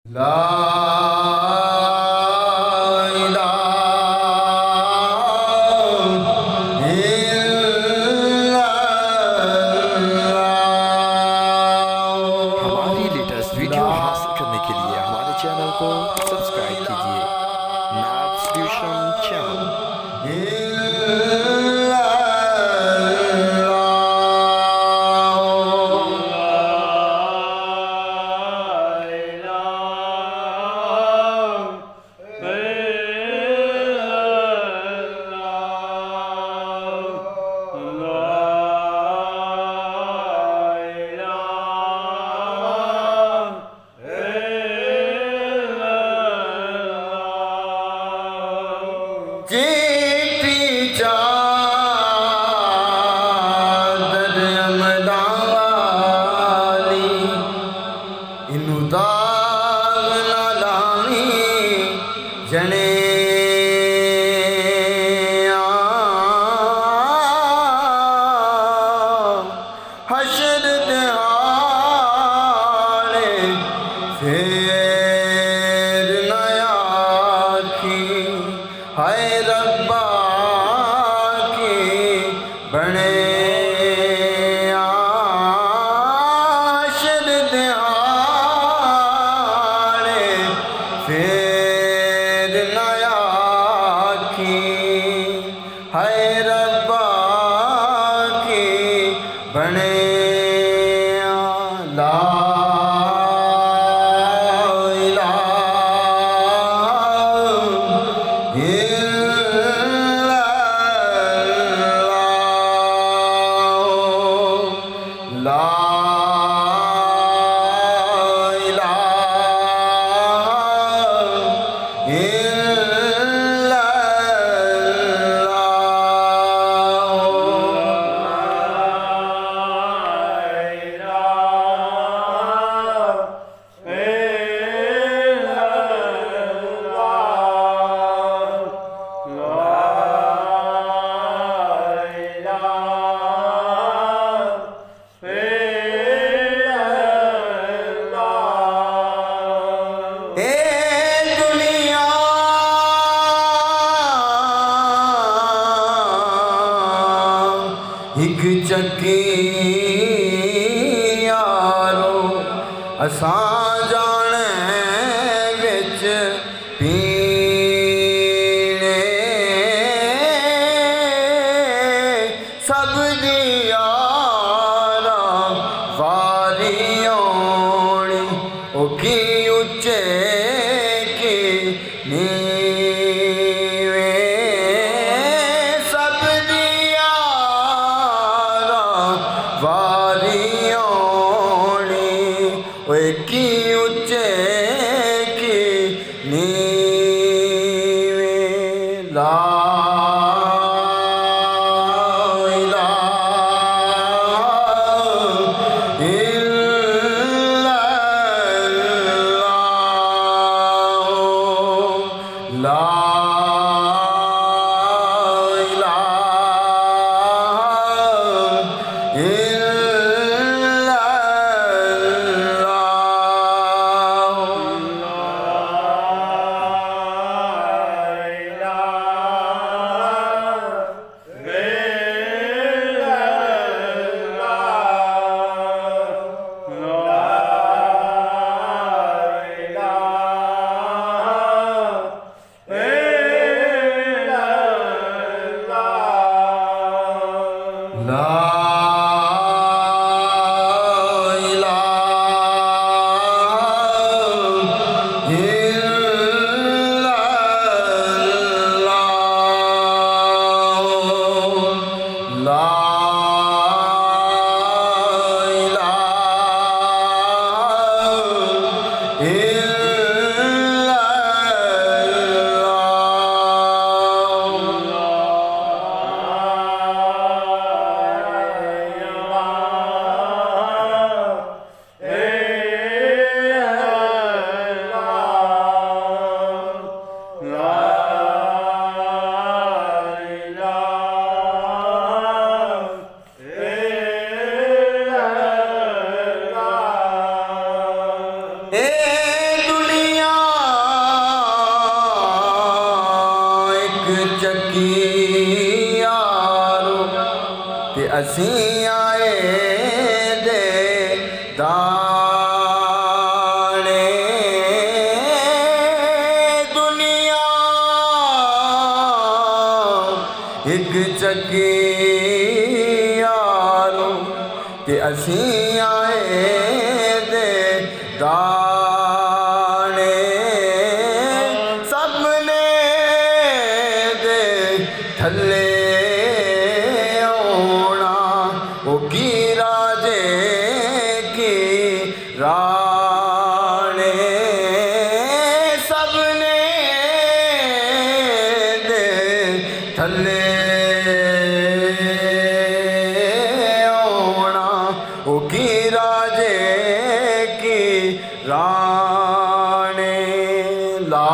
हमारी latest video हासिल करने के लिए हमारे चैनल को सब्सक्राइब कीजिए। नाथ सॉल्यूशन चैनल। चीटी चादर अमदावाली इनू दाग ना लानी जने हशर दिहाड़े फेर नया की हाय रब्बा की बने आशर दिहाड़े फेर नया की हाय रब्बा की बने ला एक चक्की यारो असां जाने विच पीने सब दी यारा वारी औनी ओ की उच्चे की नीवे सब दी यारा वारी औनी ओ की उच्चे की नीवे ला असीं आए दे दाने दुनिया एक चक्की यारो ते असीं आए दे दाने सबने दे थल्ले की राजे की राणे सबने दे थल्ले ओना ओ की राजे की राणे ला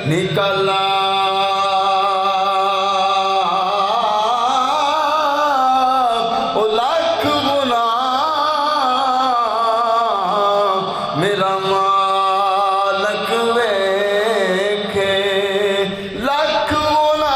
निकला ओ लख गुना मेरा मालक वेखे लख गुना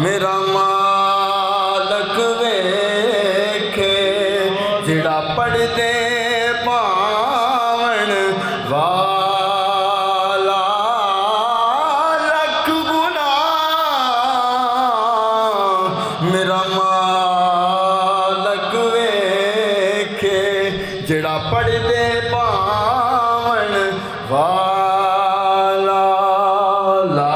मेरा मालक वेखे जिड़ा पढ़दे पावन वाला लख गुना मेरा मालक वेखे जिड़ा पढ़दे पावन वाला ला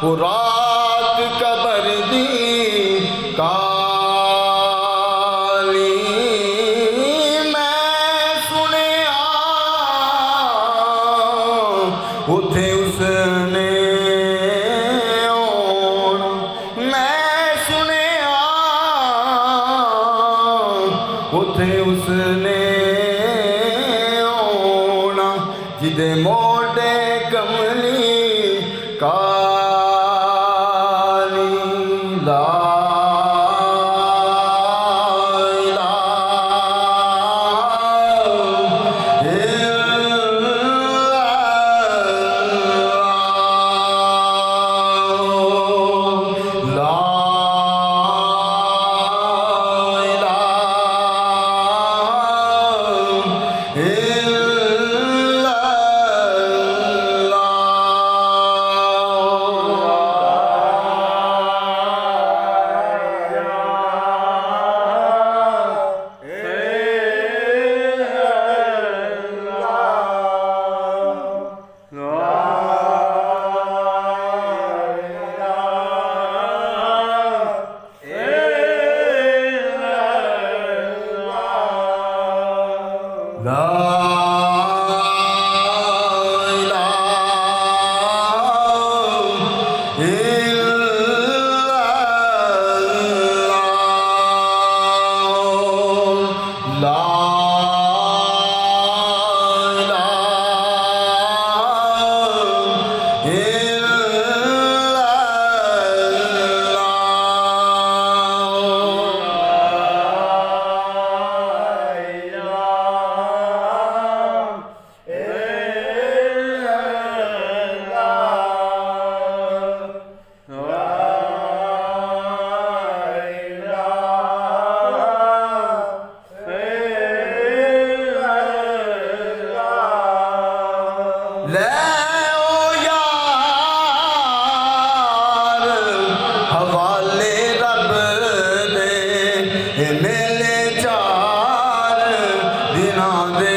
वो रात कबर दी काली मैं सुनिया उथे उसने आउणा मैं सुनिया उथे उसने आउणा जिदे मोढे कमली काली ला मेले चार दिना दे